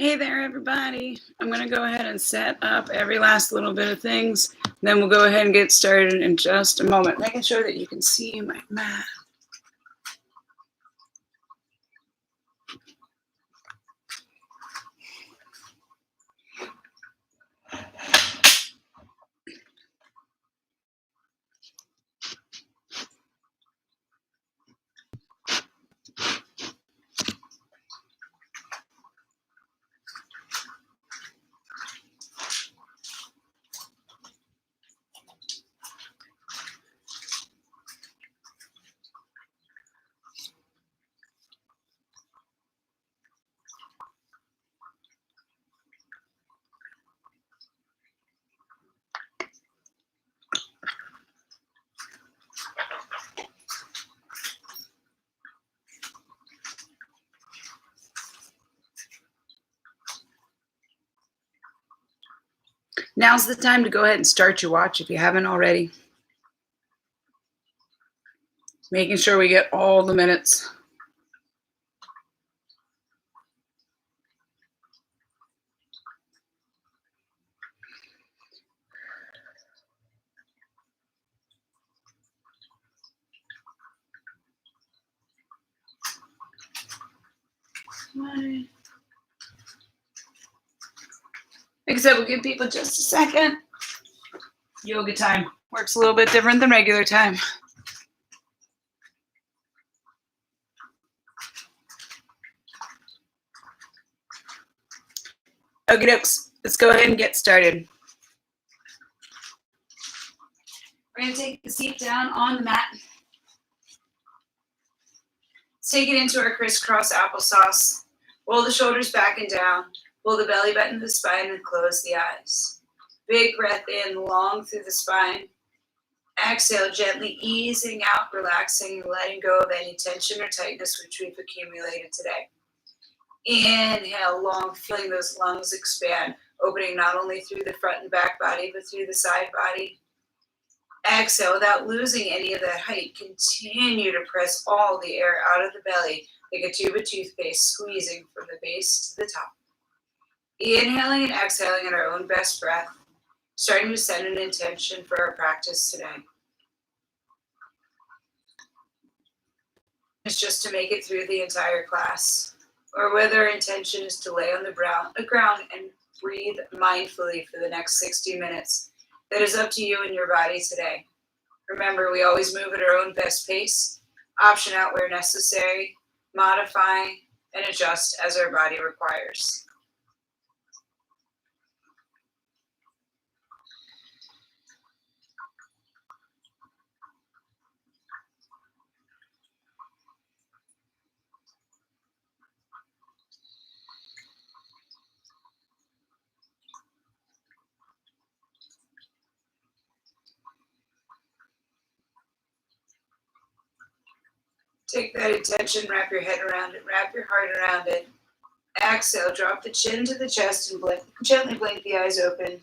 Hey there, everybody. I'm going to go ahead and set up every last little bit of things. Then we'll go ahead and get started in just a moment, making sure that you can see my mat. Now's the time to go ahead and start your watch if you haven't already. Making sure we get all the minutes. Like I said, we'll give people just a second. Yoga time works a little bit different than regular time. Okie dokes, let's go ahead and get started. We're going to take the seat down on the mat. Let's take it into our crisscross applesauce. Roll the shoulders back and down. Pull the belly button to the spine and close the eyes. Big breath in, long through the spine. Exhale, gently easing out, relaxing, and letting go of any tension or tightness which we've accumulated today. Inhale, long, feeling those lungs expand, opening not only through the front and back body, but through the side body. Exhale, without losing any of that height, continue to press all the air out of the belly like a tube of toothpaste, squeezing from the base to the top. Inhaling and exhaling at our own best breath, starting to set an intention for our practice today. It's just to make it through the entire class, or whether our intention is to lay on the ground and breathe mindfully for the next 60 minutes. That is up to you and your body today. Remember, we always move at our own best pace, option out where necessary, modify, and adjust as our body requires. Take that intention, wrap your head around it, wrap your heart around it. Exhale, drop the chin to the chest and gently blink the eyes open.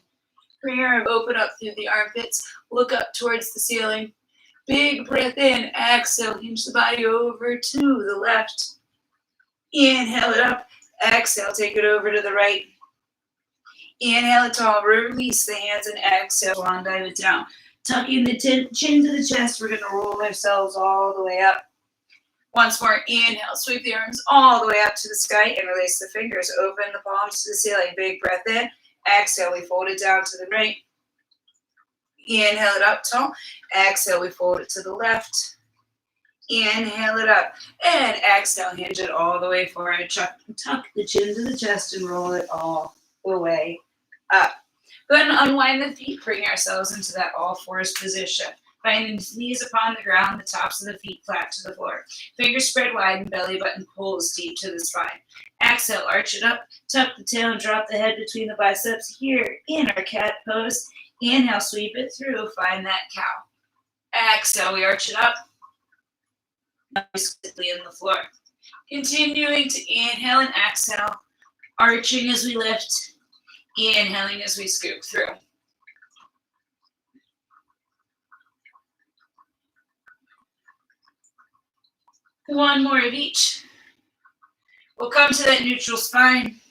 Bring your arm open up through the armpits, look up towards the ceiling. Big breath in, exhale, hinge the body over to the left. Inhale it up, exhale, take it over to the right. Inhale it tall, release the hands and exhale, long dive it down. Tucking the chin to the chest, we're gonna roll ourselves all the way up. Once more, inhale, sweep the arms all the way up to the sky and release the fingers. Open the palms to the ceiling. Big breath in. Exhale, we fold it down to the right. Inhale it up tall. Exhale, we fold it to the left. Inhale it up. And exhale, hinge it all the way forward. Tuck the chin to the chest and roll it all the way up. Go ahead and unwind the feet. Bring ourselves into that all fours position. Finding the knees upon the ground, the tops of the feet flat to the floor. Fingers spread wide and belly button pulls deep to the spine. Exhale, arch it up, tuck the tail and drop the head between the biceps here in our cat pose. Inhale, sweep it through, find that cow. Exhale, we arch it up. Nicely in the floor. Continuing to inhale and exhale, arching as we lift, inhaling as we scoop through. One more of each. We'll come to that neutral spine.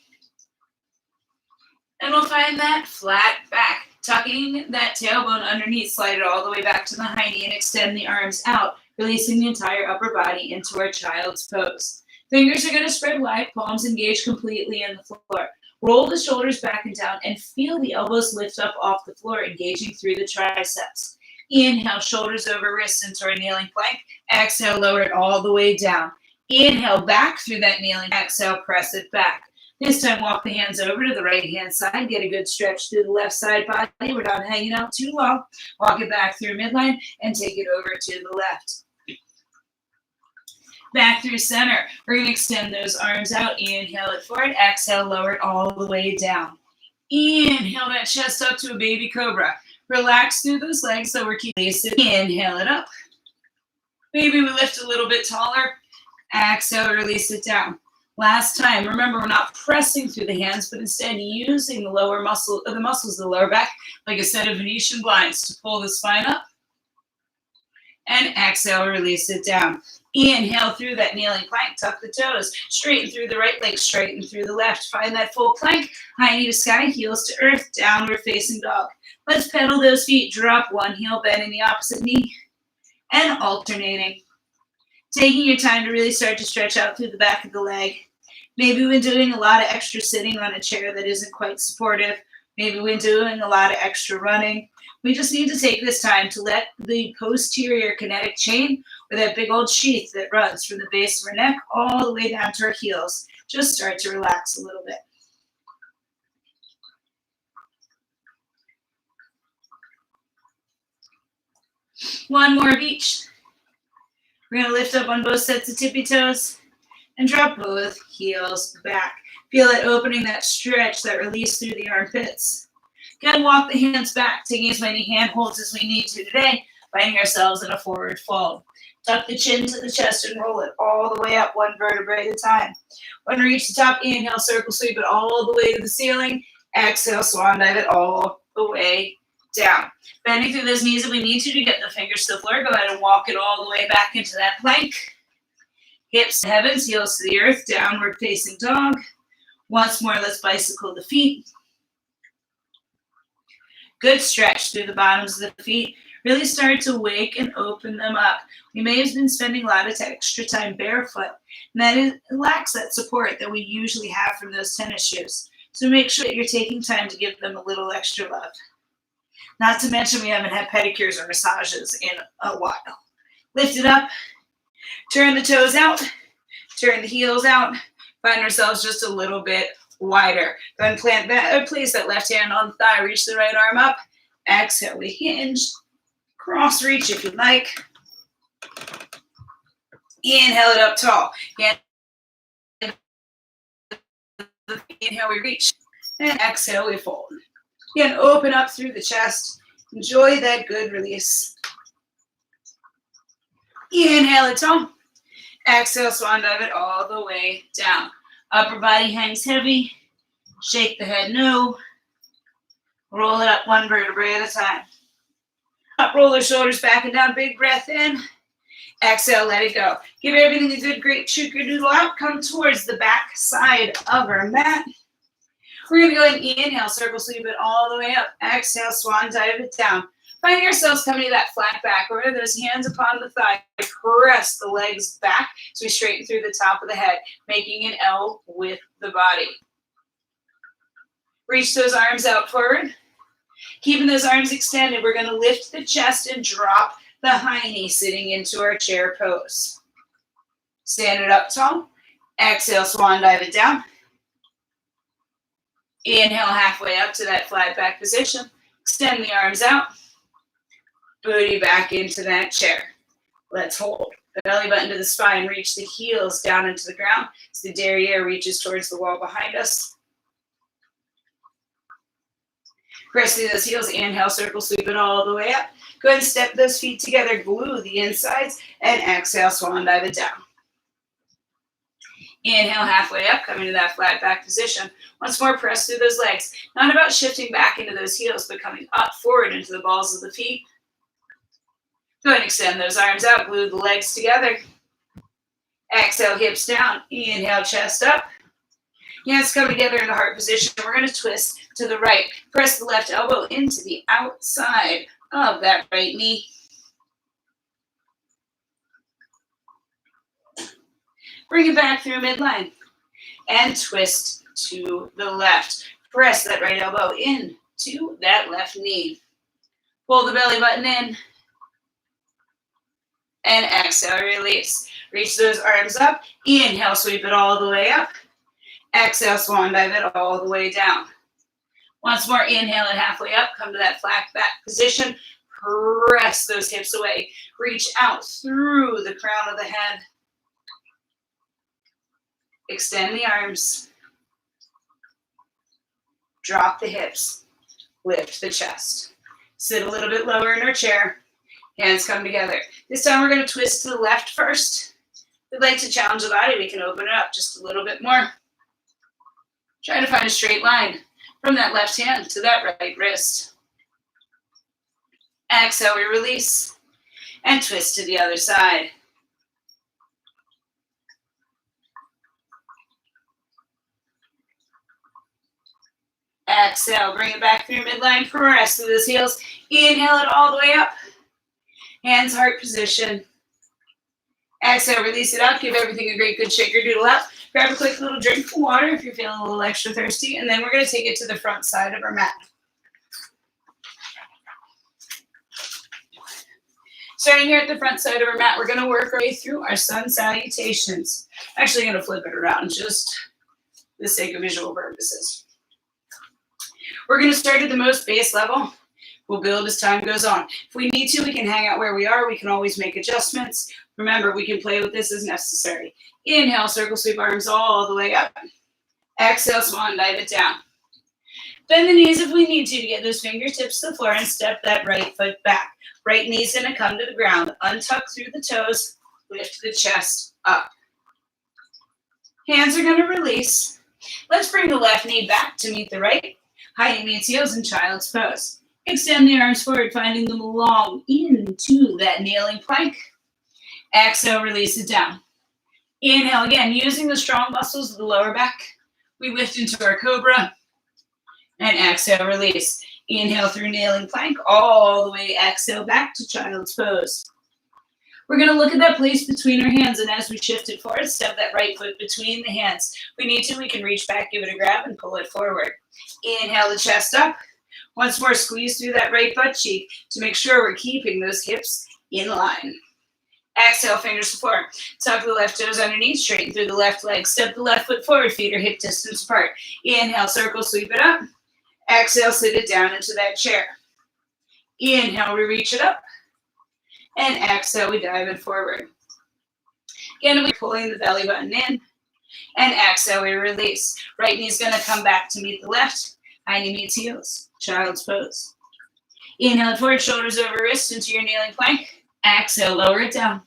And we'll find that flat back. Tucking that tailbone underneath, slide it all the way back to the hiney and extend the arms out, releasing the entire upper body into our child's pose. Fingers are going to spread wide, palms engaged completely in the floor. Roll the shoulders back and down and feel the elbows lift up off the floor, engaging through the triceps. Inhale, shoulders over wrists into our kneeling plank. Exhale, lower it all the way down. Inhale, back through that kneeling. Exhale, press it back. This time, walk the hands over to the right-hand side. Get a good stretch through the left side body. We're not hanging out too long. Walk it back through midline and take it over to the left. Back through center. We're going to extend those arms out. Inhale it forward. Exhale, lower it all the way down. Inhale that chest up to a baby cobra. Relax through those legs so we're keeping it. Inhale it up. Maybe we lift a little bit taller. Exhale, release it down. Last time, remember we're not pressing through the hands, but instead using the muscles of the lower back like a set of Venetian blinds to pull the spine up. And exhale, release it down. Inhale through that kneeling plank, tuck the toes, straighten through the right leg, straighten through the left. Find that full plank, high knee to sky, heels to earth, downward facing dog. Let's pedal those feet, drop one heel, bending the opposite knee, and alternating. Taking your time to really start to stretch out through the back of the leg. Maybe when doing a lot of extra sitting on a chair that isn't quite supportive. Maybe when doing a lot of extra running. We just need to take this time to let the posterior kinetic chain, or that big old sheath that runs from the base of our neck all the way down to our heels, just start to relax a little bit. One more of each. We're going to lift up on both sets of tippy toes and drop both heels back. Feel it opening, that stretch, that release through the armpits. Again, walk the hands back, taking as many hand holds as we need to today, finding ourselves in a forward fold. Tuck the chin to the chest and roll it all the way up, one vertebrae at a time. When we reach the top, inhale, circle sweep it all the way to the ceiling. Exhale, swan dive it all the way down. Bending through those knees if we need to get the fingers to the floor. Go ahead and walk it all the way back into that plank. Hips to heavens, heels to the earth, downward facing dog. Once more, let's bicycle the feet. Good stretch through the bottoms of the feet. Really start to wake and open them up. We may have been spending a lot of extra time barefoot, and that lacks that support that we usually have from those tennis shoes. So make sure that you're taking time to give them a little extra love. Not to mention we haven't had pedicures or massages in a while. Lift it up, turn the toes out, turn the heels out, find ourselves just a little bit wider. Then plant that, place that left hand on the thigh, reach the right arm up. Exhale, we hinge, cross reach if you like. Inhale it up tall. Inhale, we reach. And exhale, we fold. Again, open up through the chest. Enjoy that good release. Inhale it tall. Exhale, swan dive it all the way down. Upper body hangs heavy. Shake the head no. Roll it up one vertebrae at a time. Up, roll the shoulders back and down. Big breath in. Exhale, let it go. Give everything a good, great doodle out. Come towards the back side of our mat. We're going to go ahead and inhale, circle sweep it all the way up. Exhale, swan dive it down. Finding ourselves coming to that flat back. Or those hands upon the thigh. Press the legs back so we straighten through the top of the head, making an L with the body. Reach those arms out forward. Keeping those arms extended, we're going to lift the chest and drop the high knee, sitting into our chair pose. Stand it up tall. Exhale, swan dive it down. Inhale halfway up to that flat back position. Extend the arms out. Booty back into that chair. Let's hold. The belly button to the spine. Reach the heels down into the ground as the derriere reaches towards the wall behind us. Press through those heels. Inhale, circle, sweep it all the way up. Go ahead and step those feet together. Glue the insides. And exhale, swan dive it down. Inhale, halfway up, coming to that flat back position. Once more, press through those legs. Not about shifting back into those heels, but coming up forward into the balls of the feet. Go ahead and extend those arms out. Glue the legs together. Exhale, hips down. Inhale, chest up. Hands come together in the heart position. We're going to twist to the right. Press the left elbow into the outside of that right knee. Bring it back through midline and twist to the left. Press that right elbow in to that left knee. Pull the belly button in and exhale, release. Reach those arms up. Inhale, sweep it all the way up. Exhale, swan dive it all the way down. Once more, inhale it halfway up. Come to that flat back position. Press those hips away. Reach out through the crown of the head. Extend the arms. Drop the hips. Lift the chest. Sit a little bit lower in our chair. Hands come together. This time we're going to twist to the left first. If we'd like to challenge the body, we can open it up just a little bit more. Try to find a straight line from that left hand to that right wrist. Exhale, we release and twist to the other side. Exhale, bring it back through midline, press through those heels. Inhale it all the way up. Hands heart position. Exhale, release it up. Give everything a great good shaker doodle up. Grab a quick little drink of water if you're feeling a little extra thirsty, and then we're going to take it to the front side of our mat. Starting here at the front side of our mat, we're going to work our way through our sun salutations. I'm actually going to flip it around just for the sake of visual purposes. We're going to start at the most base level. We'll build as time goes on. If we need to, we can hang out where we are. We can always make adjustments. Remember, we can play with this as necessary. Inhale, circle sweep arms all the way up. Exhale, swan dive it down. Bend the knees if we need to get those fingertips to the floor and step that right foot back. Right knee's going to come to the ground. Untuck through the toes. Lift the chest up. Hands are going to release. Let's bring the left knee back to meet the right. High knee meets heels in child's pose. Extend the arms forward, finding them long into that kneeling plank. Exhale, release it down. Inhale again, using the strong muscles of the lower back. We lift into our cobra. And exhale, release. Inhale through kneeling plank, all the way exhale back to child's pose. We're going to look at that place between our hands, and as we shift it forward, step that right foot between the hands. If we need to, we can reach back, give it a grab, and pull it forward. Inhale the chest up. Once more, squeeze through that right butt cheek to make sure we're keeping those hips in line. Exhale, fingers to floor. Tuck the left toes underneath, straighten through the left leg. Step the left foot forward, feet are hip distance apart. Inhale, circle, sweep it up. Exhale, sit it down into that chair. Inhale, we reach it up. And exhale, we dive it forward. Again, we're pulling the belly button in. And exhale, we release. Right knee's going to come back to meet the left. High knee meets heels. Child's pose. Inhale forward, shoulders over wrists into your kneeling plank. Exhale, lower it down.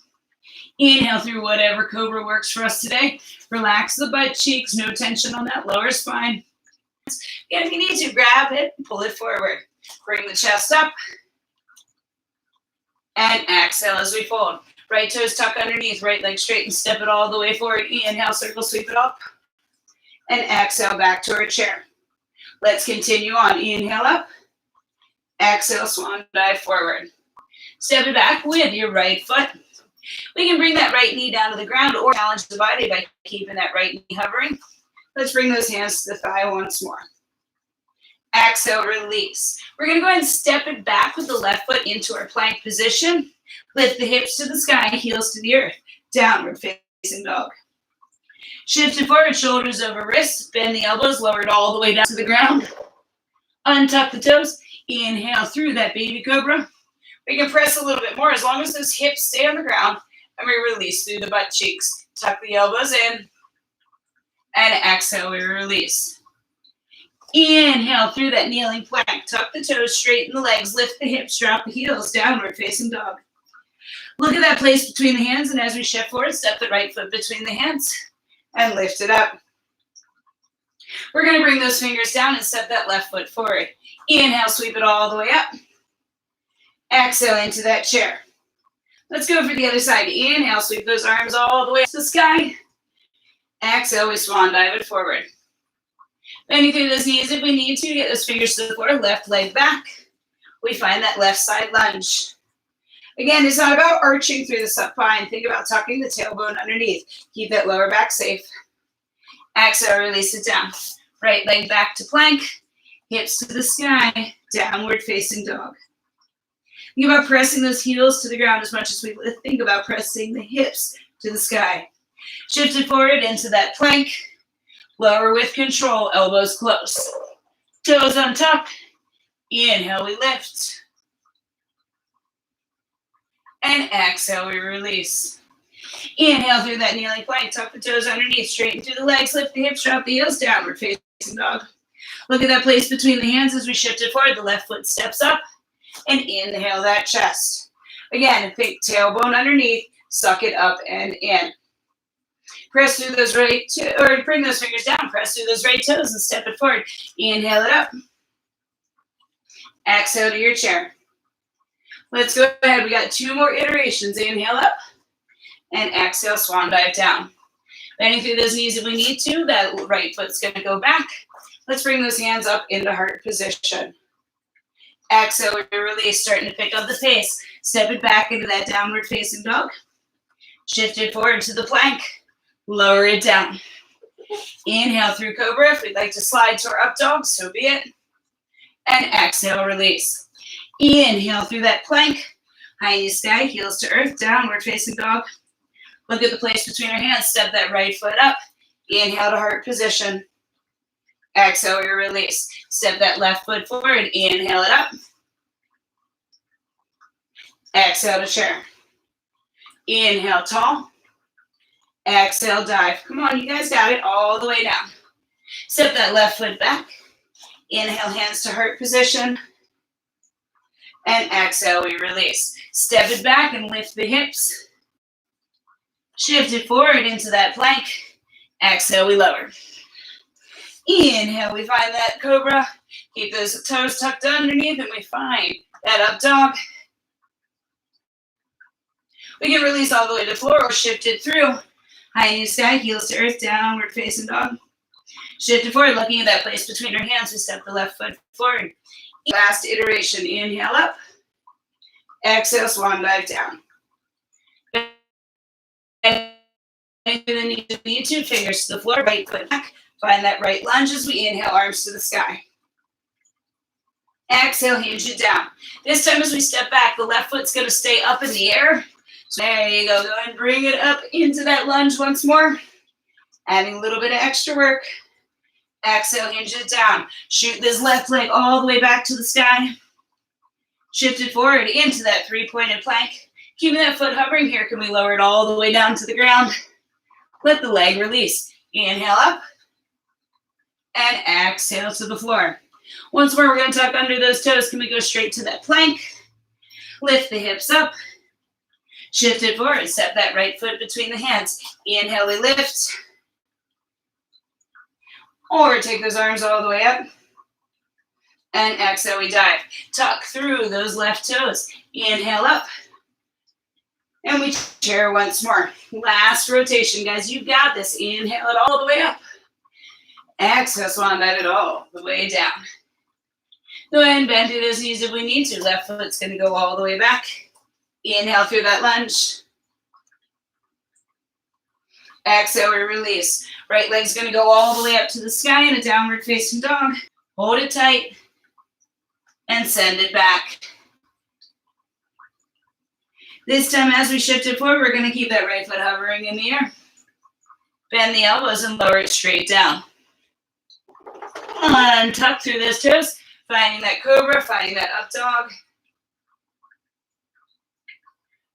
Inhale through whatever cobra works for us today. Relax the butt cheeks, no tension on that lower spine. Again, if you need to, grab it and pull it forward. Bring the chest up. And exhale as we fold. Right toes tuck underneath, right leg straight and step it all the way forward. Inhale, circle, sweep it up. And exhale back to our chair. Let's continue on. Inhale up. Exhale, swan dive forward. Step it back with your right foot. We can bring that right knee down to the ground or challenge the body by keeping that right knee hovering. Let's bring those hands to the thigh once more. Exhale, release. We're going to go ahead and step it back with the left foot into our plank position. Lift the hips to the sky, heels to the earth. Downward facing dog. Shift it forward, shoulders over wrists. Bend the elbows, lower it all the way down to the ground. Untuck the toes. Inhale through that baby cobra. We can press a little bit more as long as those hips stay on the ground. And we release through the butt cheeks. Tuck the elbows in. And exhale, we release. Inhale through that kneeling plank. Tuck the toes, straighten the legs, lift the hips, drop the heels, downward facing dog. Look at that place between the hands, and as we shift forward, step the right foot between the hands and lift it up. We're going to bring those fingers down and step that left foot forward. Inhale, sweep it all the way up. Exhale into that chair. Let's go for the other side. Inhale, sweep those arms all the way to the sky. Exhale, we swan dive it forward. Bending through those knees if we need to. Get those fingers to the floor, left leg back. We find that left side lunge. Again, it's not about arching through the spine. Think about tucking the tailbone underneath. Keep that lower back safe. Exhale, release it down. Right leg back to plank. Hips to the sky. Downward facing dog. Think about pressing those heels to the ground as much as we think about pressing the hips to the sky. Shift it forward into that plank. Lower with control, elbows close. Toes on top. Inhale, we lift. And exhale, we release. Inhale through that kneeling plank. Tuck the toes underneath. Straighten through the legs. Lift the hips. Drop the heels. Downward facing dog. Look at that place between the hands as we shift it forward. The left foot steps up. And inhale that chest. Again, think tailbone underneath. Suck it up and in. Press through those or bring those fingers down. Press through those right toes and step it forward. Inhale it up. Exhale to your chair. Let's go ahead. We got 2 more iterations. Inhale up. And exhale, swan dive down. Bending through those knees if we need to. That right foot's going to go back. Let's bring those hands up into heart position. Exhale, we release, starting to pick up the pace. Step it back into that downward facing dog. Shift it forward to the plank. Lower it down. Inhale through cobra. If we'd like to slide to our up dog, so be it. And exhale, release. Inhale through that plank. High knee sky, heels to earth, downward facing dog. Look at the place between our hands. Step that right foot up. Inhale to heart position. Exhale, we release. Step that left foot forward. Inhale it up. Exhale to chair. Inhale, tall. Exhale, dive. Come on, you guys got it. All the way down. Step that left foot back. Inhale, hands to heart position. And exhale, we release. Step it back and lift the hips. Shift it forward into that plank. Exhale, we lower. Inhale, we find that cobra. Keep those toes tucked underneath and we find that up dog. We can release all the way to the floor or shift it through. High knee sky, heels to earth, downward facing dog. Shift it forward, looking at that place between our hands. We step the left foot forward. Last iteration, inhale up. Exhale, swan dive down. And then you need 2 fingers to the floor, right foot back. Find that right lunge as we inhale, arms to the sky. Exhale, hinge it down. This time as we step back, the left foot's going to stay up in the air. So there you go. Go ahead and bring it up into that lunge once more. Adding a little bit of extra work. Exhale, hinge it down. Shoot this left leg all the way back to the sky. Shift it forward into that 3-pointed plank. Keeping that foot hovering here. Can we lower it all the way down to the ground? Let the leg release. Inhale up. And exhale to the floor. Once more, we're going to tuck under those toes. Can we go straight to that plank? Lift the hips up. Shift it forward. Step that right foot between the hands. Inhale, we lift. Or take those arms all the way up. And exhale, we dive. Tuck through those left toes. Inhale up. And we chair once more. Last rotation, guys. You got this. Inhale it all the way up. Exhale, swan dive it all the way down. Go ahead and bend through those knees if we need to. Left foot's going to go all the way back. Inhale through that lunge. Exhale, we release. Right leg's going to go all the way up to the sky in a downward facing dog. Hold it tight. And send it back. This time as we shift it forward, we're going to keep that right foot hovering in the air. Bend the elbows and lower it straight down. Untuck through those toes. Finding that cobra, finding that up dog.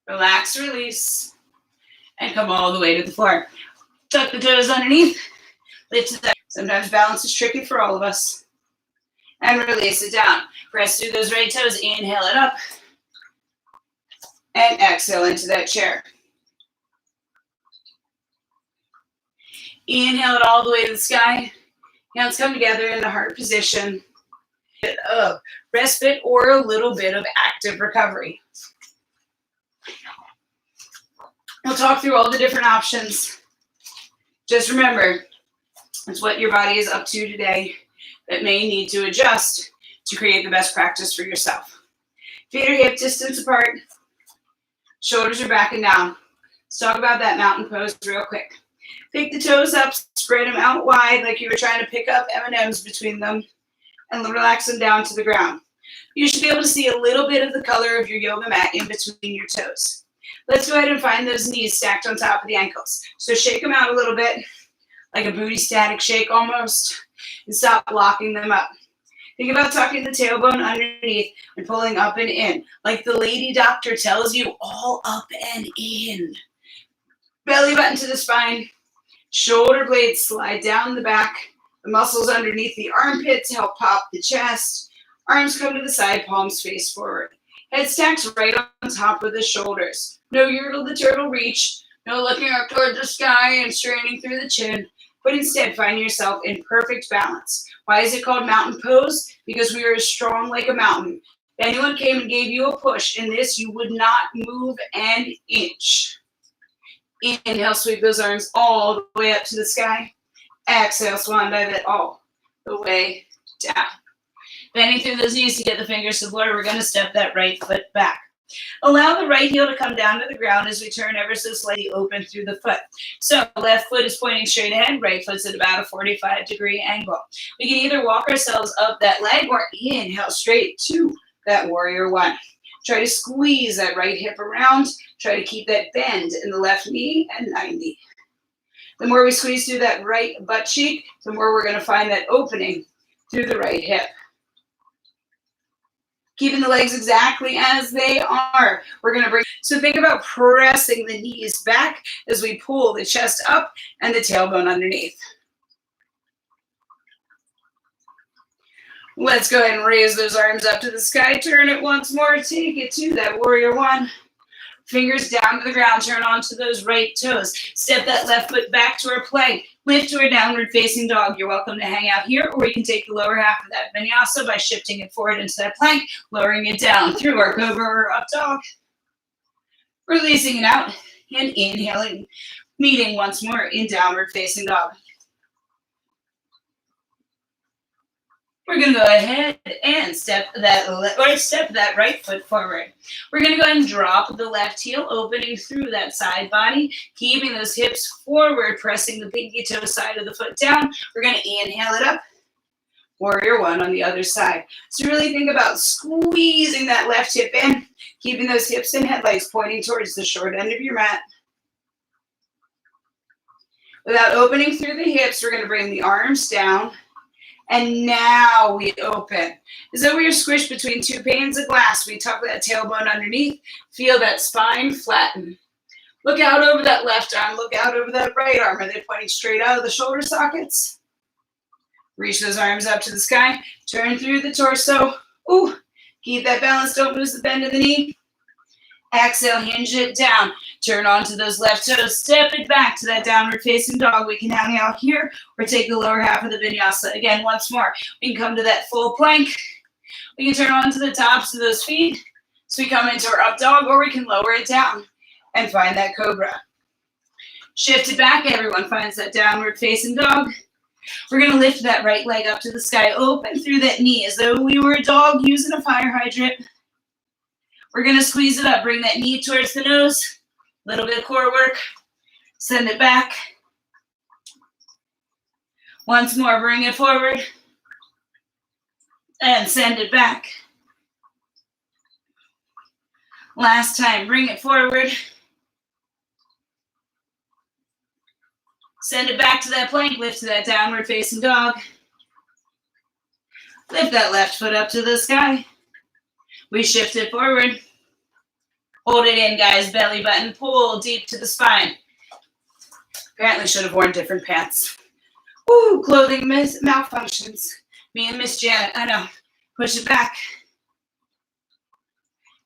Relax, release. And come all the way to the floor. Tuck the toes underneath. Lift it up. Sometimes balance is tricky for all of us. And release it down. Press through those right toes. Inhale it up. And exhale into that chair. Inhale it all the way to the sky. Hands come together in the heart position. Of respite or a little bit of active recovery. We'll talk through all the different options. Just remember, it's what your body is up to today. that may need to adjust to create the best practice for yourself. Feet are hip distance apart. Shoulders are back and down. Let's talk about that mountain pose real quick. Pick the toes up, spread them out wide like you were trying to pick up M&Ms between them, and relax them down to the ground. You should be able to see a little bit of the color of your yoga mat in between your toes. Let's go ahead and find those knees stacked on top of the ankles. So shake them out a little bit, like a booty static shake almost, and stop locking them up. Think about tucking the tailbone underneath and pulling up and in, like the lady doctor tells you, all up and in. Belly button to the spine, shoulder blades slide down the back, the muscles underneath the armpits help pop the chest, arms come to the side, palms face forward. Head stacks right on top of the shoulders. No yertle the turtle reach, no looking up toward the sky and straining through the chin, but instead find yourself in perfect balance. Why is it called mountain pose? Because we are as strong like a mountain. If anyone came and gave you a push in this, you would not move an inch. Inhale, sweep those arms all the way up to the sky. Exhale, swan dive it all the way down. Bending through those knees to get the fingers to the floor, we're going to step that right foot back. Allow the right heel to come down to the ground as we turn ever so slightly open through the foot. So left foot is pointing straight ahead, right foot's at about a 45-degree angle. We can either walk ourselves up that leg or inhale straight to that warrior one. Try to squeeze that right hip around. Try to keep that bend in the left knee at 90. The more we squeeze through that right butt cheek, the more we're going to find that opening through the right hip. Keeping the legs exactly as they are. We're going to bring, so think about pressing the knees back as we pull the chest up and the tailbone underneath. Let's go ahead and raise those arms up to the sky. Turn it once more. Take it to that warrior one. Fingers down to the ground. Turn onto those right toes. Step that left foot back to our plank. Lift to a downward facing dog. You're welcome to hang out here, or we can take the lower half of that vinyasa by shifting it forward into that plank, lowering it down through our cobra or up dog. Releasing it out and inhaling, meeting once more in downward facing dog. We're going to go ahead and step that right foot forward. We're going to go ahead and drop the left heel, opening through that side body, keeping those hips forward, pressing the pinky toe side of the foot down. We're going to inhale it up. Warrior one on the other side. So really think about squeezing that left hip in, keeping those hips and head legs pointing towards the short end of your mat. Without opening through the hips, we're going to bring the arms down. And now we open. As though we are squished between two panes of glass. We tuck that tailbone underneath. Feel that spine flatten. Look out over that left arm. Look out over that right arm. Are they pointing straight out of the shoulder sockets? Reach those arms up to the sky. Turn through the torso. Ooh, keep that balance. Don't lose the bend of the knee. Exhale, hinge it down. Turn onto those left toes. Step it back to that downward facing dog. We can hang out here or take the lower half of the vinyasa. Again, once more. We can come to that full plank. We can turn onto the tops of those feet. So we come into our up dog, or we can lower it down and find that cobra. Shift it back. Everyone finds that downward facing dog. We're going to lift that right leg up to the sky. Open through that knee as though we were a dog using a fire hydrant. We're going to squeeze it up. Bring that knee towards the nose. A little bit of core work. Send it back. Once more, bring it forward. And send it back. Last time, bring it forward. Send it back to that plank. Lift to that downward facing dog. Lift that left foot up to the sky. We shift it forward. Hold it in, guys. Belly button. Pull deep to the spine. Apparently should have worn different pants. Ooh, clothing malfunctions. Me and Miss Janet. I know. Push it back.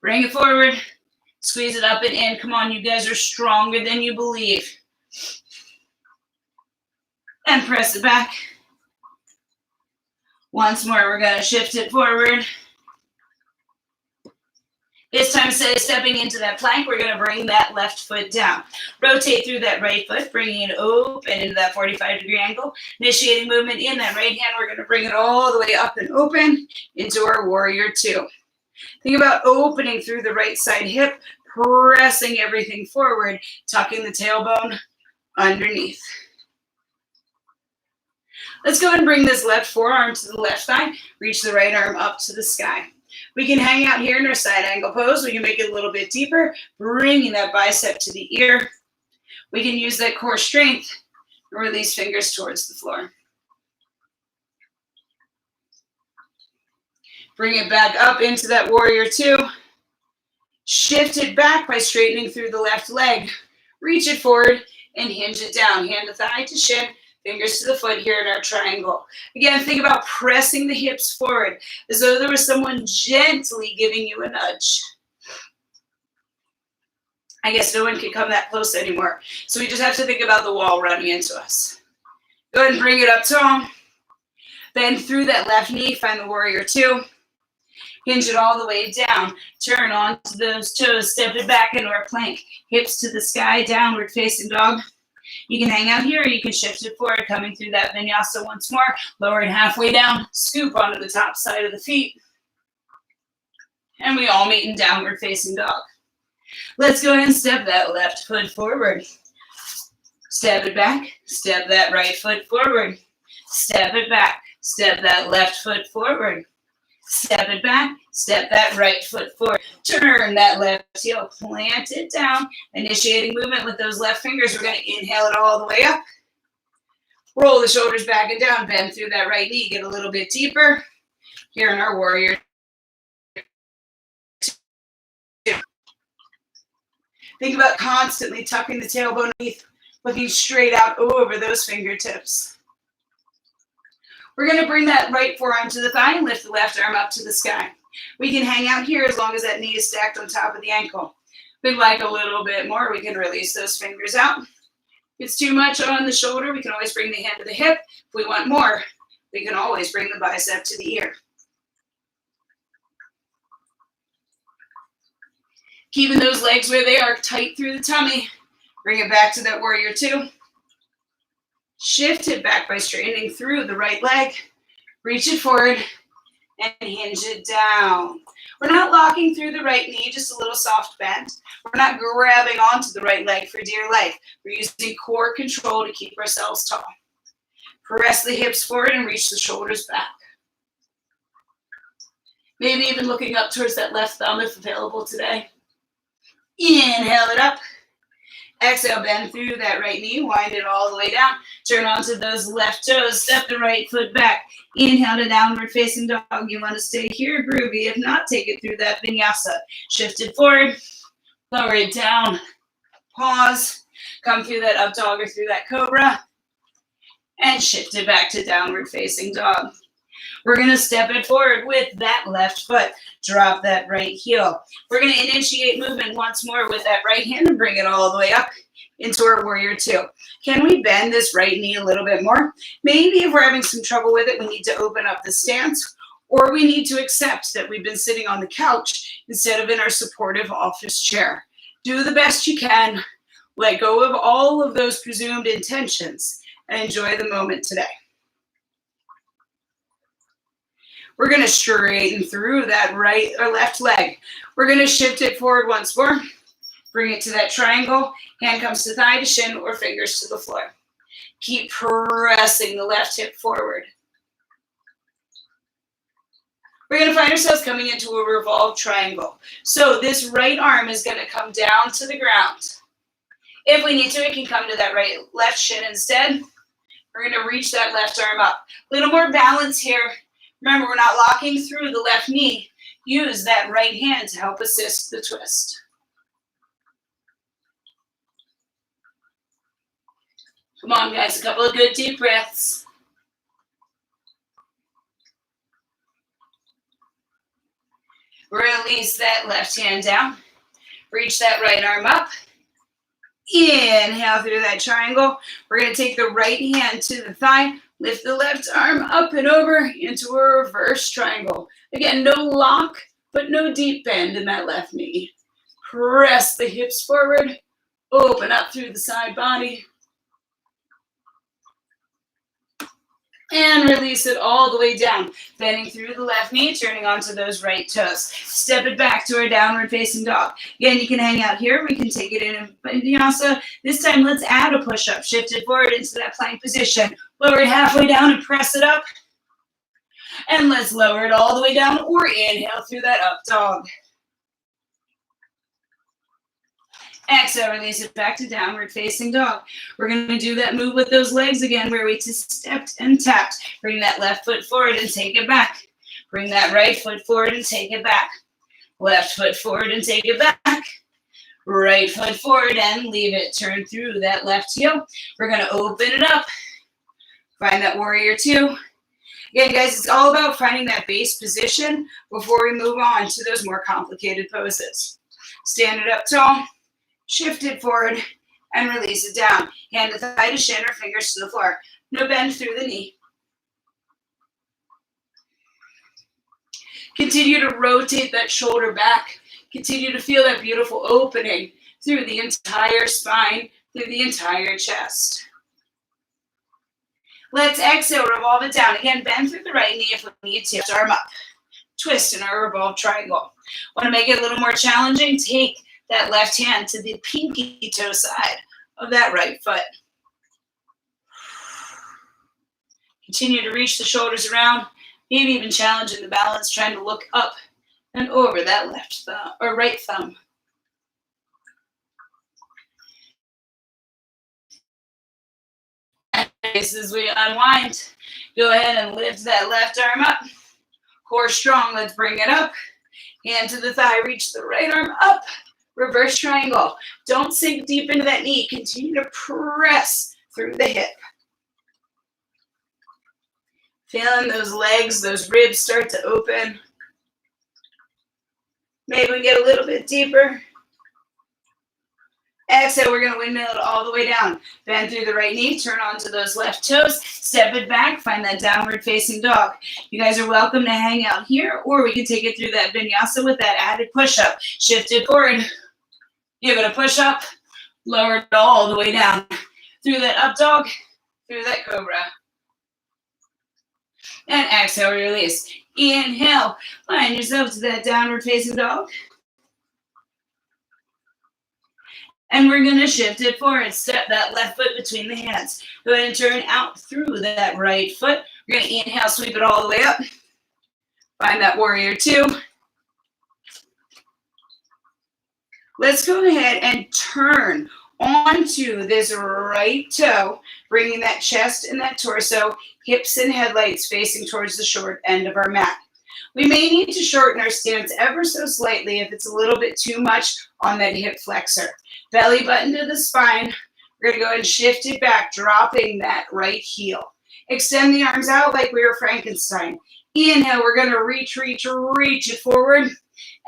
Bring it forward. Squeeze it up and in. Come on, you guys are stronger than you believe. And press it back. Once more, we're going to shift it forward. This time, instead of stepping into that plank, we're going to bring that left foot down. Rotate through that right foot, bringing it open into that 45-degree angle. Initiating movement in that right hand, we're going to bring it all the way up and open into our warrior two. Think about opening through the right side hip, pressing everything forward, tucking the tailbone underneath. Let's go ahead and bring this left forearm to the left thigh. Reach the right arm up to the sky. We can hang out here in our side angle pose. We can make it a little bit deeper, bringing that bicep to the ear. We can use that core strength and release fingers towards the floor. Bring it back up into that warrior two. Shift it back by straightening through the left leg. Reach it forward and hinge it down. Hand to thigh to shin. Fingers to the foot here in our triangle. Again, think about pressing the hips forward as though there was someone gently giving you a nudge. I guess no one can come that close anymore. So we just have to think about the wall running into us. Go ahead and bring it up tall. Bend through that left knee. Find the warrior two. Hinge it all the way down. Turn onto those toes. Step it back into our plank. Hips to the sky. Downward facing dog. You can hang out here, or you can shift it forward, coming through that vinyasa once more. Lower it halfway down, scoop onto the top side of the feet. And we all meet in downward facing dog. Let's go ahead and step that left foot forward. Step it back, step that right foot forward. Step it back, step that left foot forward. Step it back, step that right foot forward. Turn that left heel, plant it down. Initiating movement with those left fingers. We're going to inhale it all the way up. Roll the shoulders back and down. Bend through that right knee. Get a little bit deeper. Here in our warrior two. Think about constantly tucking the tailbone underneath, looking straight out over those fingertips. We're going to bring that right forearm to the thigh and lift the left arm up to the sky. We can hang out here as long as that knee is stacked on top of the ankle. If we'd like a little bit more, we can release those fingers out. If it's too much on the shoulder, we can always bring the hand to the hip. If we want more, we can always bring the bicep to the ear. Keeping those legs where they are, tight through the tummy. Bring it back to that warrior two. Shift it back by straightening through the right leg. Reach it forward and hinge it down. We're not locking through the right knee, just a little soft bend. We're not grabbing onto the right leg for dear life. We're using core control to keep ourselves tall. Press the hips forward and reach the shoulders back. Maybe even looking up towards that left thumb if available today. Inhale it up. Exhale, bend through that right knee, wind it all the way down. Turn onto those left toes, step the right foot back. Inhale to downward facing dog. You want to stay here, groovy. If not, take it through that vinyasa. Shift it forward, lower it down, pause, come through that up dog or through that cobra, and shift it back to downward facing dog. We're going to step it forward with that left foot. Drop that right heel. We're going to initiate movement once more with that right hand and bring it all the way up into our warrior two. Can we bend this right knee a little bit more? Maybe if we're having some trouble with it, we need to open up the stance, or we need to accept that we've been sitting on the couch instead of in our supportive office chair. Do the best you can. Let go of all of those presumed intentions and enjoy the moment today. We're going to straighten through that right or left leg. We're going to shift it forward once more. Bring it to that triangle. Hand comes to thigh to shin or fingers to the floor. Keep pressing the left hip forward. We're going to find ourselves coming into a revolved triangle. So this right arm is going to come down to the ground. If we need to, it can come to that left shin instead. We're going to reach that left arm up. A little more balance here. Remember, we're not locking through the left knee. Use that right hand to help assist the twist. Come on, guys, a couple of good deep breaths. Release that left hand down. Reach that right arm up. Inhale through that triangle. We're going to take the right hand to the thigh. Lift the left arm up and over into a reverse triangle. Again, no lock. but no deep bend in that left knee. Press the hips forward, open up through the side body, and release it all the way down, bending through the left knee, turning onto those right toes. Step it back to our downward facing dog. Again, you can hang out here. We can take it in Vinyasa. This time, let's add a push-up. Shift it forward into that plank position. Lower it halfway down and press it up. And let's lower it all the way down or inhale through that up dog. Exhale, release it back to downward facing dog. We're going to do that move with those legs again where we just stepped and tapped. Bring that left foot forward and take it back. Bring that right foot forward and take it back. Left foot forward and take it back. Right foot forward and leave it. Turn through that left heel. We're going to open it up. Find that warrior two. Again, guys, it's all about finding that base position before we move on to those more complicated poses. Stand it up tall. Shift it forward and release it down. Hand the thigh to shin or fingers to the floor. No bend through the knee. Continue to rotate that shoulder back. Continue to feel that beautiful opening through the entire spine, through the entire chest. Let's exhale, revolve it down. Again, bend through the right knee if we need to. Arm up. Twist in our revolve triangle. Want to make it a little more challenging? Take that left hand to the pinky toe side of that right foot. Continue to reach the shoulders around, maybe even challenging the balance, trying to look up and over that left thumb or right thumb. And as we unwind, go ahead and lift that left arm up. Core strong, let's bring it up. Hand to the thigh, reach the right arm up. Reverse triangle. Don't sink deep into that knee. Continue to press through the hip. Feeling those legs, those ribs start to open. Maybe we get a little bit deeper. Exhale, we're going to windmill it all the way down. Bend through the right knee, turn onto those left toes, step it back, find that downward facing dog. You guys are welcome to hang out here, or we can take it through that vinyasa with that added push-up. Shift it forward. Give it a push up, lower it all the way down. Through that up dog, through that cobra. And exhale, release. Inhale, find yourself to that downward facing dog. And we're going to shift it forward. Step that left foot between the hands. Go ahead and turn out through that right foot. We're going to inhale, sweep it all the way up. Find that warrior two. Let's go ahead and turn onto this right toe, bringing that chest and that torso, hips and headlights facing towards the short end of our mat. We may need to shorten our stance ever so slightly if it's a little bit too much on that hip flexor. Belly button to the spine. We're going to go ahead and shift it back, dropping that right heel. Extend the arms out like we were Frankenstein. Inhale, we're going to reach it forward.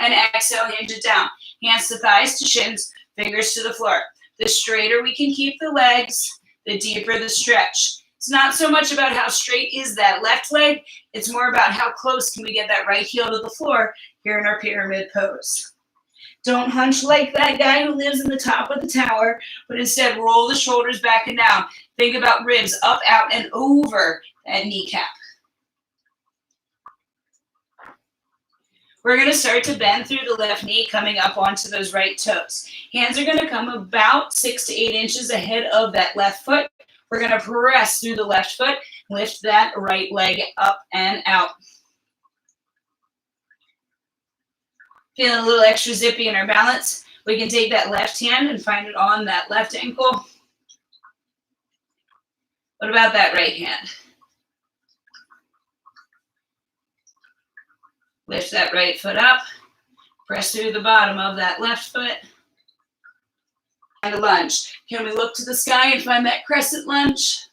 And exhale, hinge it down. Hands to thighs to shins, fingers to the floor. The straighter we can keep the legs, the deeper the stretch. It's not so much about how straight is that left leg, it's more about how close can we get that right heel to the floor here in our pyramid pose. Don't hunch like that guy who lives in the top of the tower, but instead roll the shoulders back and down. Think about ribs up, out, and over that kneecap. We're going to start to bend through the left knee, coming up onto those right toes. Hands are going to come about 6 to 8 inches ahead of that left foot. We're going to press through the left foot, lift that right leg up and out. Feeling a little extra zippy in our balance. We can take that left hand and find it on that left ankle. What about that right hand? Lift that right foot up. Press through the bottom of that left foot. And a lunge. Can we look to the sky and find that crescent lunge?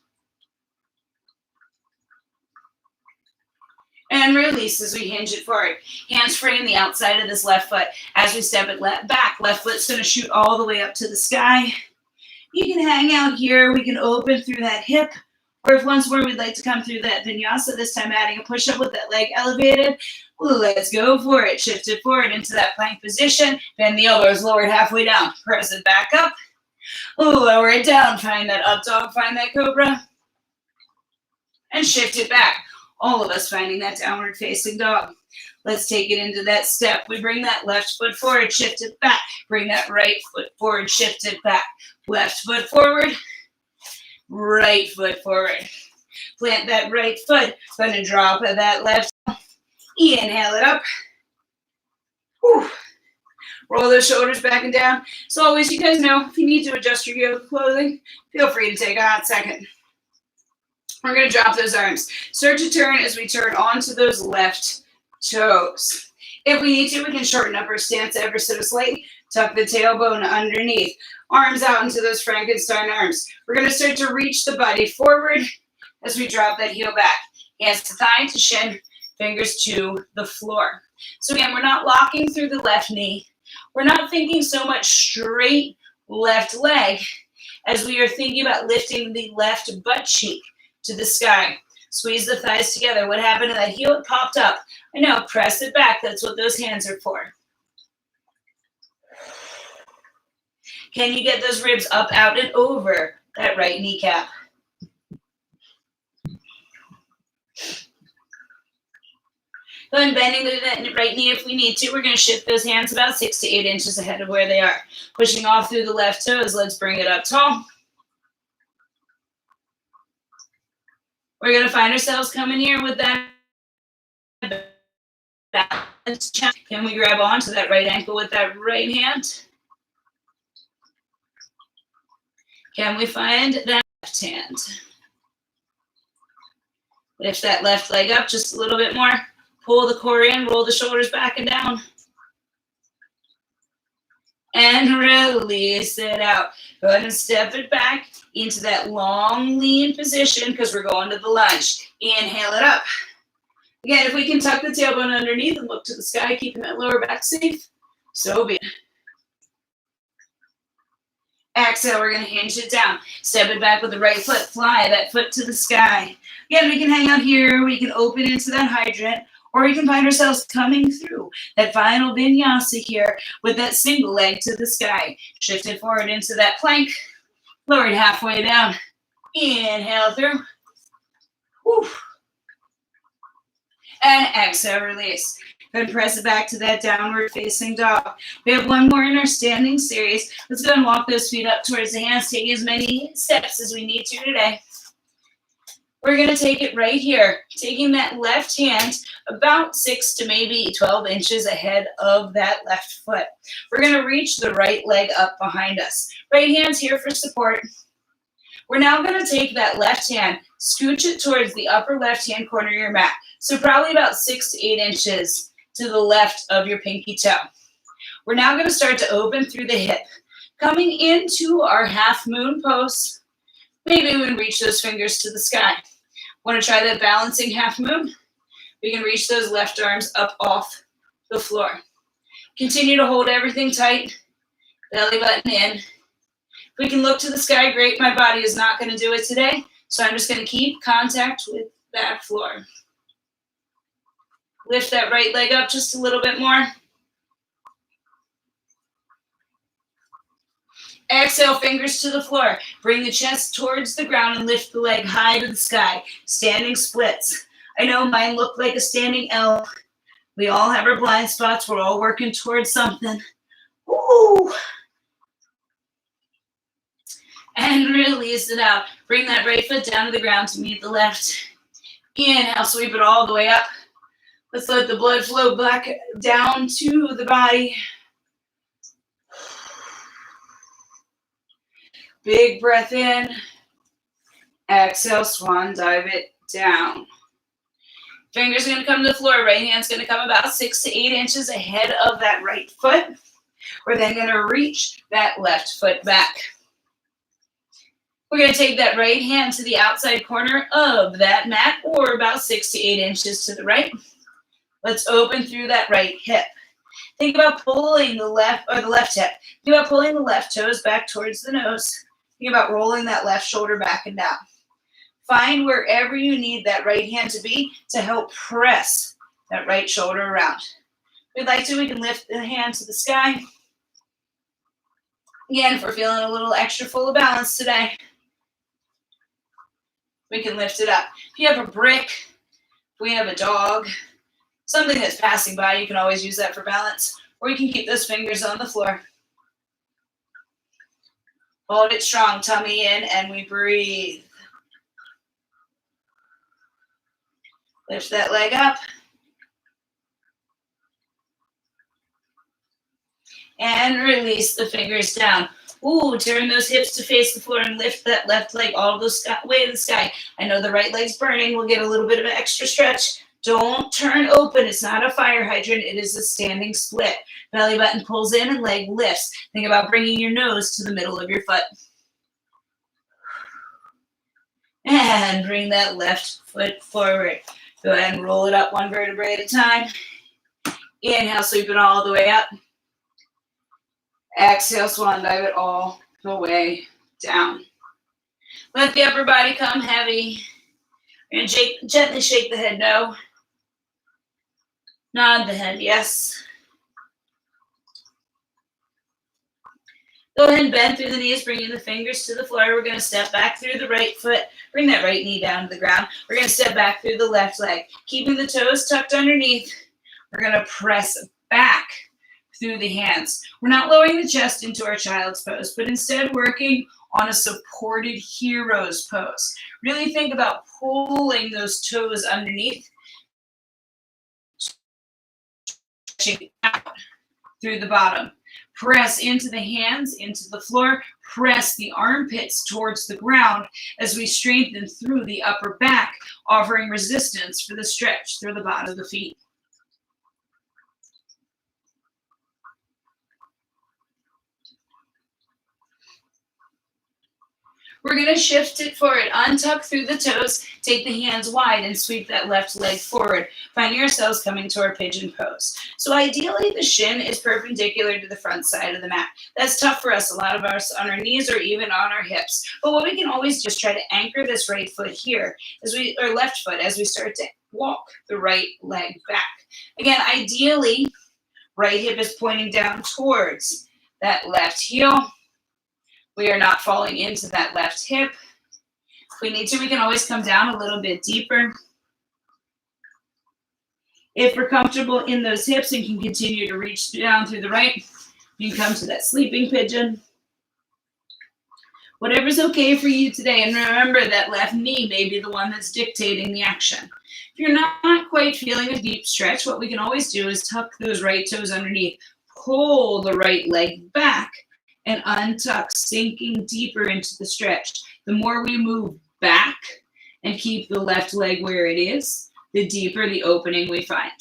And release as we hinge it forward. Hands frame the outside of this left foot. As we step it back, left foot's going to shoot all the way up to the sky. You can hang out here. We can open through that hip Or if once more we'd like to come through that vinyasa, this time adding a push-up with that leg elevated, let's go for it. Shift it forward into that plank position. Bend the elbows, lowered halfway down. Press it back up. Lower it down. Find that up dog, find that cobra. And shift it back. All of us finding that downward facing dog. Let's take it into that step. We bring that left foot forward, shift it back. Bring that right foot forward, shift it back. Left foot forward, right foot forward. Plant that right foot. Gonna drop of that left. Inhale it up. Whew. Roll those shoulders back and down. So always, you guys know, if you need to adjust your yoga clothing, feel free to take a hot second. We're going to drop those arms. Start to turn as we turn onto those left toes. If we need to, we can shorten up our stance ever so slightly. Tuck the tailbone underneath. Arms out into those Frankenstein arms. We're going to start to reach the body forward as we drop that heel back. Hands to thigh, to shin, fingers to the floor. So again, we're not locking through the left knee. We're not thinking so much straight left leg as we are thinking about lifting the left butt cheek to the sky. Squeeze the thighs together. What happened to that heel? It popped up. I know, press it back. That's what those hands are for. Can you get those ribs up, out, and over that right kneecap? Go ahead and bending the right knee if we need to. We're going to shift those hands about 6 to 8 inches ahead of where they are. Pushing off through the left toes. Let's bring it up tall. We're going to find ourselves coming here with that balance check. Can we grab onto that right ankle with that right hand? Can we find that left hand? Lift that left leg up just a little bit more. Pull the core in, roll the shoulders back and down. And release it out. Go ahead and step it back into that long lean position because we're going to the lunge. Inhale it up. Again, if we can tuck the tailbone underneath and look to the sky, keeping that lower back safe, so be it. Exhale, we're going to hinge it down. Step it back with the right foot. Fly that foot to the sky. Again, we can hang out here. We can open into that hydrant. Or we can find ourselves coming through that final vinyasa here with that single leg to the sky. Shift it forward into that plank. Lower it halfway down. Inhale through. Whew. And exhale, release. Then press it back to that downward facing dog. We have one more in our standing series. Let's go and walk those feet up towards the hands, taking as many steps as we need to today. We're going to take it right here, taking that left hand about 6 to maybe 12 inches ahead of that left foot. We're going to reach the right leg up behind us. Right hand's here for support. We're now going to take that left hand, scooch it towards the upper left-hand corner of your mat. So probably about 6 to 8 inches to the left of your pinky toe. We're now going to start to open through the hip. Coming into our half moon pose, maybe we can reach those fingers to the sky. Want to try that balancing half moon? We can reach those left arms up off the floor. Continue to hold everything tight, belly button in. If we can look to the sky, great. My body is not going to do it today, so I'm just going to keep contact with that floor. Lift that right leg up just a little bit more. Exhale, fingers to the floor. Bring the chest towards the ground and lift the leg high to the sky. Standing splits. I know mine look like a standing L. We all have our blind spots. We're all working towards something. Ooh. And release it out. Bring that right foot down to the ground to meet the left. Inhale, sweep it all the way up. Let's let the blood flow back down to the body. Big breath in. Exhale, swan dive it down. Fingers are going to come to the floor. Right hand's going to come about 6 to 8 inches ahead of that right foot. We're then going to reach that left foot back. We're going to take that right hand to the outside corner of that mat, or about 6 to 8 inches to the right. Let's open through that right hip. Think about pulling the left hip. Think about pulling the left toes back towards the nose. Think about rolling that left shoulder back and down. Find wherever you need that right hand to be to help press that right shoulder around. If we'd like to, we can lift the hand to the sky. Again, if we're feeling a little extra full of balance today, we can lift it up. If you have a brick, if we have a dog, something that's passing by, you can always use that for balance. Or you can keep those fingers on the floor. Hold it strong, tummy in, and we breathe. Lift that leg up. And release the fingers down. Ooh, turn those hips to face the floor and lift that left leg all the way to the sky. I know the right leg's burning. We'll get a little bit of an extra stretch. Don't turn open. It's not a fire hydrant. It is a standing split. Belly button pulls in and leg lifts. Think about bringing your nose to the middle of your foot. And bring that left foot forward. Go ahead and roll it up one vertebrae at a time. Inhale, sweep it all the way up. Exhale, swan dive it all the way down. Let the upper body come heavy. We're going to gently shake the head no. Nod the head yes. Go ahead and bend through the knees, bringing the fingers to the floor. We're going to step back through the right foot. Bring that right knee down to the ground. We're going to step back through the left leg. Keeping the toes tucked underneath. We're going to press back through the hands. We're not lowering the chest into our child's pose, but instead working on a supported hero's pose. Really think about pulling those toes underneath, stretching out through the bottom. Press into the hands, into the floor. Press the armpits towards the ground as we strengthen through the upper back, offering resistance for the stretch through the bottom of the feet. We're going to shift it forward. Untuck through the toes. Take the hands wide and sweep that left leg forward. Finding ourselves coming to our pigeon pose. So ideally, the shin is perpendicular to the front side of the mat. That's tough for us. A lot of us on our knees or even on our hips. But what we can always just try to anchor this right foot here, or left foot, as we start to walk the right leg back. Again, ideally, right hip is pointing down towards that left heel. We are not falling into that left hip. If we need to, we can always come down a little bit deeper. If we're comfortable in those hips and can continue to reach down through the right, you can come to that sleeping pigeon. Whatever's okay for you today. And remember that left knee may be the one that's dictating the action. If you're not quite feeling a deep stretch, what we can always do is tuck those right toes underneath. Pull the right leg back. And untuck, sinking deeper into the stretch. The more we move back and keep the left leg where it is, the deeper the opening we find.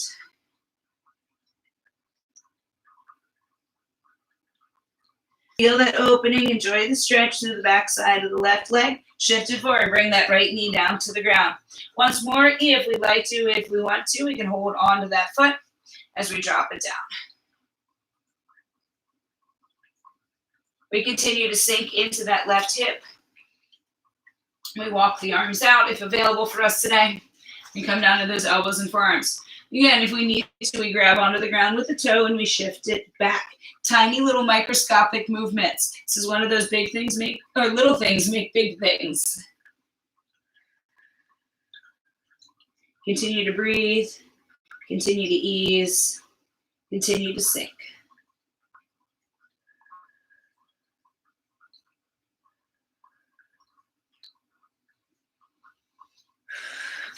Feel that opening, enjoy the stretch through the back side of the left leg. Shift it forward, bring that right knee down to the ground. Once more, if we'd like to, if we want to, we can hold on to that foot as we drop it down. We continue to sink into that left hip. We walk the arms out if available for us today. We come down to those elbows and forearms. Again, if we need to, we grab onto the ground with the toe and we shift it back. Tiny little microscopic movements. This is one of those big things little things make big things. Continue to breathe. Continue to ease. Continue to sink.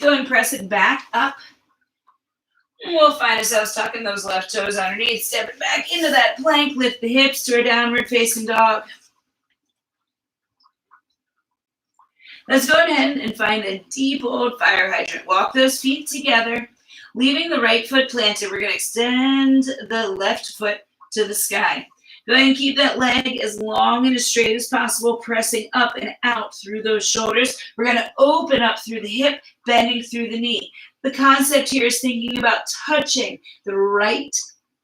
Go and press it back up. And we'll find ourselves tucking those left toes underneath. Step it back into that plank. Lift the hips to a downward facing dog. Let's go ahead and find a deep old fire hydrant. Walk those feet together. Leaving the right foot planted, we're going to extend the left foot to the sky. Go ahead and keep that leg as long and as straight as possible, pressing up and out through those shoulders. We're going to open up through the hip, bending through the knee. The concept here is thinking about touching the right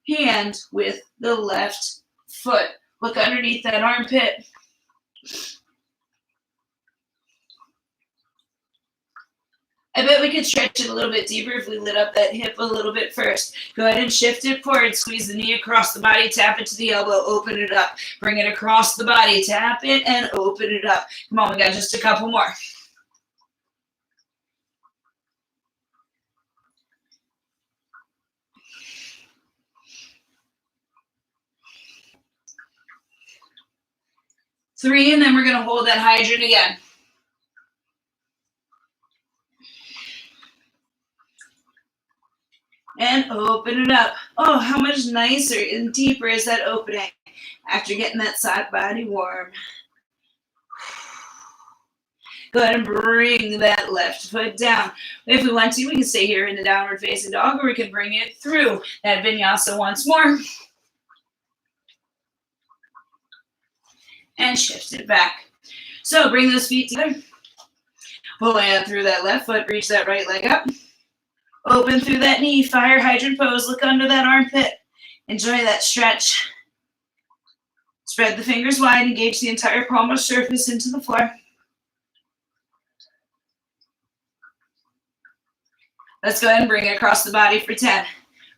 hand with the left foot. Look underneath that armpit. we could stretch it a little bit deeper if we lit up that hip a little bit first. Go ahead and shift it forward. Squeeze the knee across the body. Tap it to the elbow. Open it up. Bring it across the body. Tap it and open it up. Come on, we got just a couple more. Three, and then we're going to hold that hydrant again. And open it up. Oh, how much nicer and deeper is that opening after getting that side body warm? Go ahead and bring that left foot down. If we want to, we can stay here in the downward facing dog, or we can bring it through that vinyasa once more. And shift it back. So bring those feet together. Pull out through that left foot, reach that right leg up. Open through that knee, fire hydrant pose, look under that armpit. Enjoy that stretch. Spread the fingers wide, engage the entire palmar surface into the floor. Let's go ahead and bring it across the body for 10.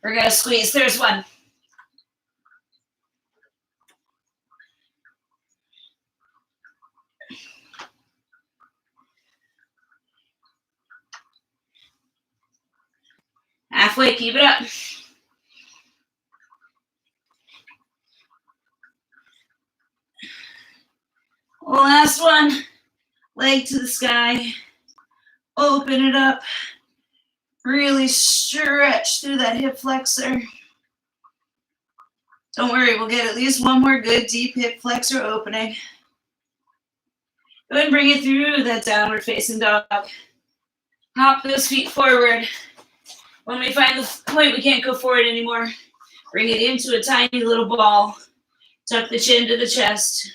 We're going to squeeze. There's one. Halfway, keep it up. Last one. Leg to the sky. Open it up. Really stretch through that hip flexor. Don't worry, we'll get at least one more good deep hip flexor opening. Go ahead and bring it through that downward facing dog. Hop those feet forward. When we find the point we can't go forward anymore, bring it into a tiny little ball. Tuck the chin to the chest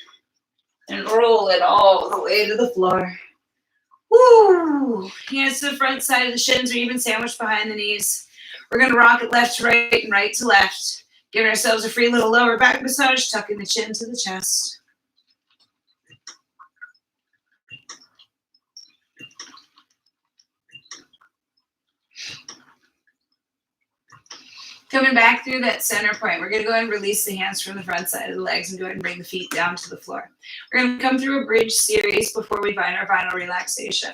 and roll it all the way to the floor. Woo! Hands to the front side of the shins or even sandwiched behind the knees. We're going to rock it left to right and right to left. Giving ourselves a free little lower back massage, tucking the chin to the chest. Coming back through that center point, we're going to go ahead and release the hands from the front side of the legs and go ahead and bring the feet down to the floor. We're going to come through a bridge series before we find our final relaxation.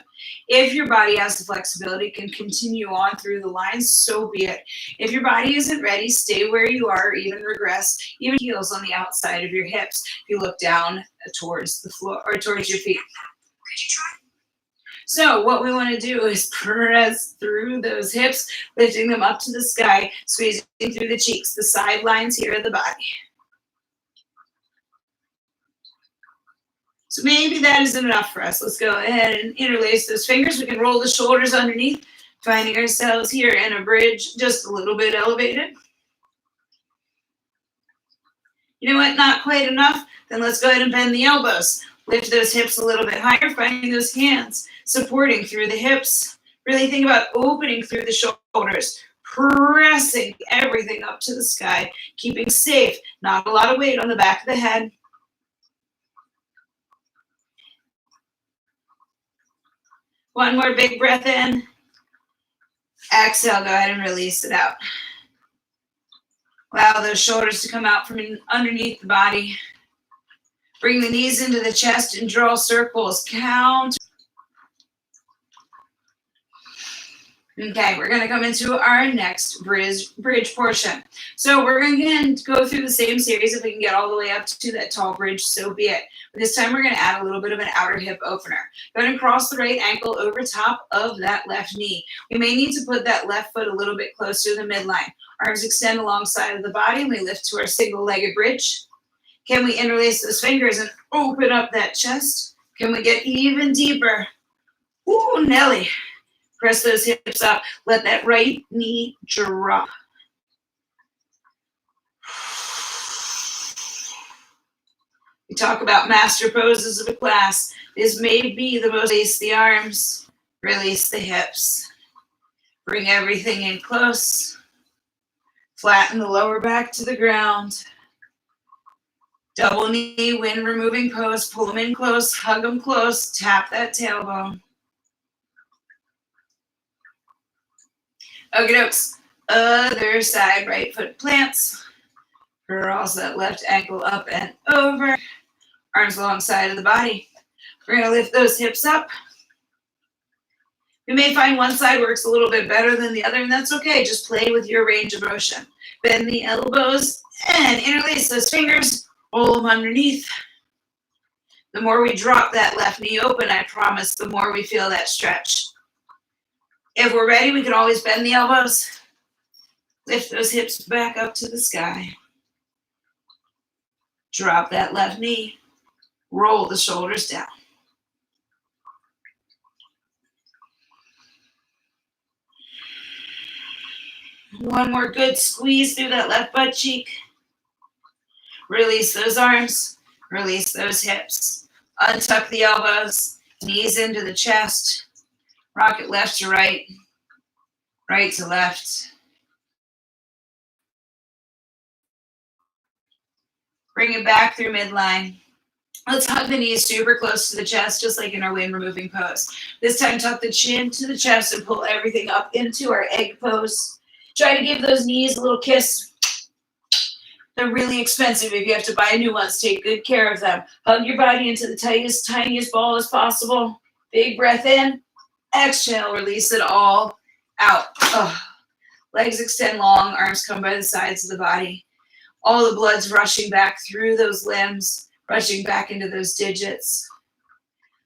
If your body has the flexibility, can continue on through the lines, so be it. If your body isn't ready, stay where you are, or even regress, even heels on the outside of your hips. If you look down towards the floor or towards your feet. Could you try? So what we want to do is press through those hips, lifting them up to the sky, squeezing through the cheeks, the side lines here of the body. So maybe that isn't enough for us. Let's go ahead and interlace those fingers. We can roll the shoulders underneath, finding ourselves here in a bridge, just a little bit elevated. You know what? Not quite enough. Then let's go ahead and bend the elbows. Lift those hips a little bit higher, finding those hands supporting through the hips. Really think about opening through the shoulders, pressing everything up to the sky, keeping safe, not a lot of weight on the back of the head. One more big breath in. Exhale, go ahead and release it out. Allow those shoulders to come out from underneath the body. Bring the knees into the chest and draw circles. Count. Okay, we're going to come into our next bridge portion. So we're going to go through the same series. If we can get all the way up to that tall bridge, so be it. But this time we're going to add a little bit of an outer hip opener. Go ahead and cross the right ankle over top of that left knee. We may need to put that left foot a little bit closer to the midline. Arms extend alongside of the body, and we lift to our single-legged bridge. Can we interlace those fingers and open up that chest? Can we get even deeper? Ooh, Nelly. Press those hips up. Let that right knee drop. We talk about master poses of a class. This may be the most. Release the arms. Release the hips. Bring everything in close. Flatten the lower back to the ground. Double knee, wind removing pose. Pull them in close. Hug them close. Tap that tailbone. Okie dokes. Other side, right foot plants. Cross that left ankle up and over. Arms alongside of the body. We're going to lift those hips up. You may find one side works a little bit better than the other, and that's okay. Just play with your range of motion. Bend the elbows and interlace those fingers. Roll them underneath. The more we drop that left knee open, I promise, the more we feel that stretch. If we're ready, we can always bend the elbows. Lift those hips back up to the sky. Drop that left knee. Roll the shoulders down. One more good squeeze through that left butt cheek. Release those arms. Release those hips. Untuck the elbows. Knees into the chest. Rock it left to right. Right to left. Bring it back through midline. Let's hug the knees super close to the chest, just like in our wind removing pose. This time, tuck the chin to the chest and pull everything up into our egg pose. Try to give those knees a little kiss. They're really expensive if you have to buy new ones. Take good care of them. Hug your body into the tightest, tiniest ball as possible. Big breath in. Exhale, release it all out. Ugh. Legs extend long, arms come by the sides of the body. All the blood's rushing back through those limbs, rushing back into those digits.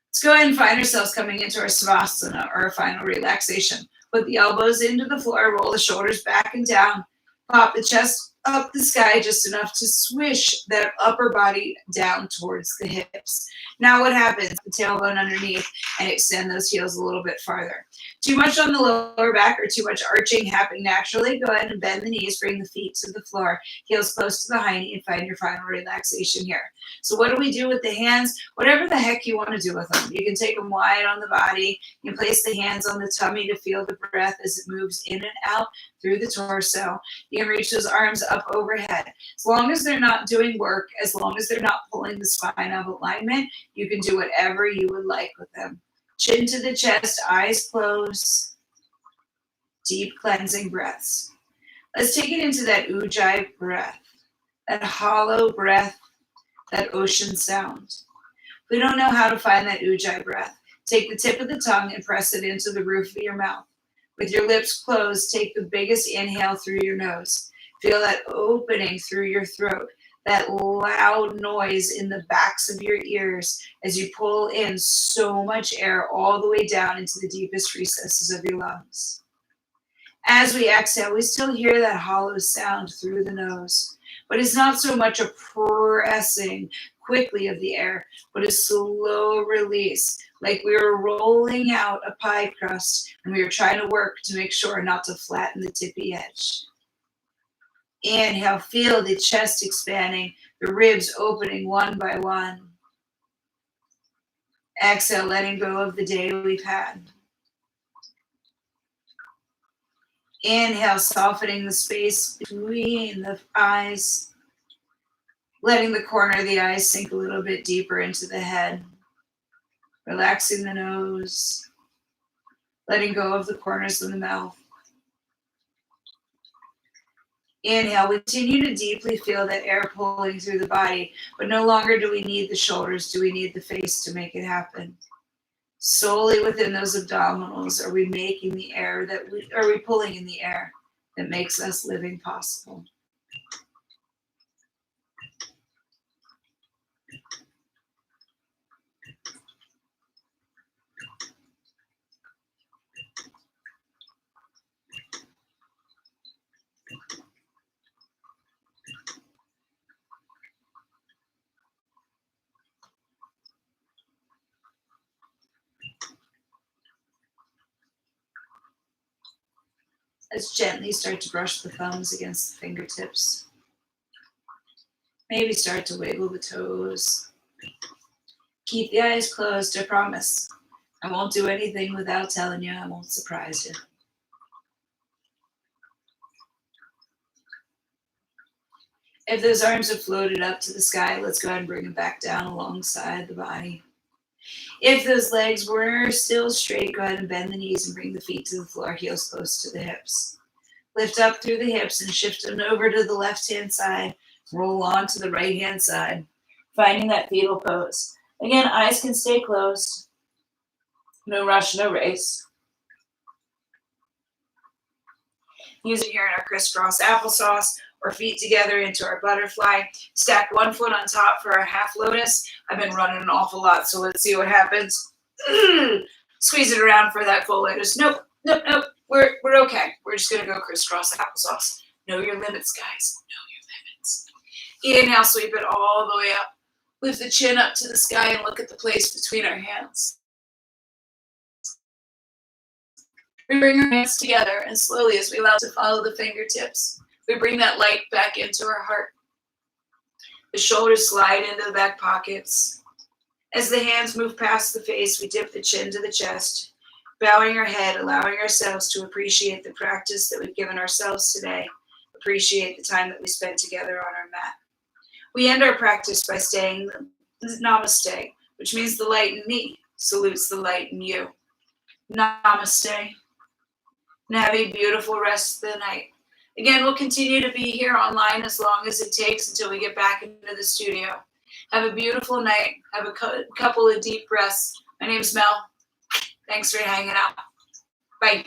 Let's go ahead and find ourselves coming into our Savasana, or our final relaxation. Put the elbows into the floor, roll the shoulders back and down. Pop the chest up the sky just enough to swish that upper body down towards the hips. Now what happens? The tailbone underneath, and extend those heels a little bit farther. Too much on the lower back or too much arching happening naturally, go ahead and bend the knees, bring the feet to the floor, heels close to the high knee, and find your final relaxation here. So what do we do with the hands? Whatever the heck you want to do with them. You can take them wide on the body. You can place the hands on the tummy to feel the breath as it moves in and out through the torso. You can reach those arms up overhead. As long as they're not doing work, as long as they're not pulling the spine out of alignment, you can do whatever you would like with them. Chin to the chest, eyes closed. Deep cleansing breaths. Let's take it into that ujjayi breath, that hollow breath, that ocean sound. If we don't know how to find that ujjayi breath, take the tip of the tongue and press it into the roof of your mouth. With your lips closed, take the biggest inhale through your nose. Feel that opening through your throat, that loud noise in the backs of your ears as you pull in so much air all the way down into the deepest recesses of your lungs. As we exhale, we still hear that hollow sound through the nose, but it's not so much a pressing quickly of the air, but a slow release, like we were rolling out a pie crust and we were trying to work to make sure not to flatten the tippy edge. Inhale, feel the chest expanding, the ribs opening one by one. Exhale, letting go of the day we've had. Inhale, softening the space between the eyes, letting the corner of the eyes sink a little bit deeper into the head, relaxing the nose, letting go of the corners of the mouth. Inhale, we continue to deeply feel that air pulling through the body, but no longer do we need the shoulders, do we need the face to make it happen. Solely within those abdominals are we making the air are we pulling in the air that makes us living possible. Let's gently start to brush the thumbs against the fingertips. Maybe start to wiggle the toes. Keep the eyes closed, I promise. I won't do anything without telling you. I won't surprise you. If those arms are floated up to the sky, let's go ahead and bring them back down alongside the body. If those legs were still straight, go ahead and bend the knees and bring the feet to the floor, heels close to the hips. Lift up through the hips and shift them over to the left-hand side. Roll on to the right-hand side, finding that fetal pose. Again, eyes can stay closed. No rush, no race. Use it here in our crisscross applesauce, or feet together into our butterfly. Stack one foot on top for our half lotus. I've been running an awful lot, so let's see what happens. Squeeze it around for that full lotus. Nope. We're okay. We're just gonna go crisscross applesauce. Know your limits, guys. Know your limits. Inhale, sweep it all the way up. Lift the chin up to the sky and look at the place between our hands. We bring our hands together, and slowly, as we allow to follow the fingertips, we bring that light back into our heart. The shoulders slide into the back pockets. As the hands move past the face, we dip the chin to the chest, bowing our head, allowing ourselves to appreciate the practice that we've given ourselves today, appreciate the time that we spent together on our mat. We end our practice by saying namaste, which means the light in me salutes the light in you. Namaste. And have a beautiful rest of the night. Again, we'll continue to be here online as long as it takes until we get back into the studio. Have a beautiful night. Have a couple of deep breaths. My name's Mel. Thanks for hanging out. Bye.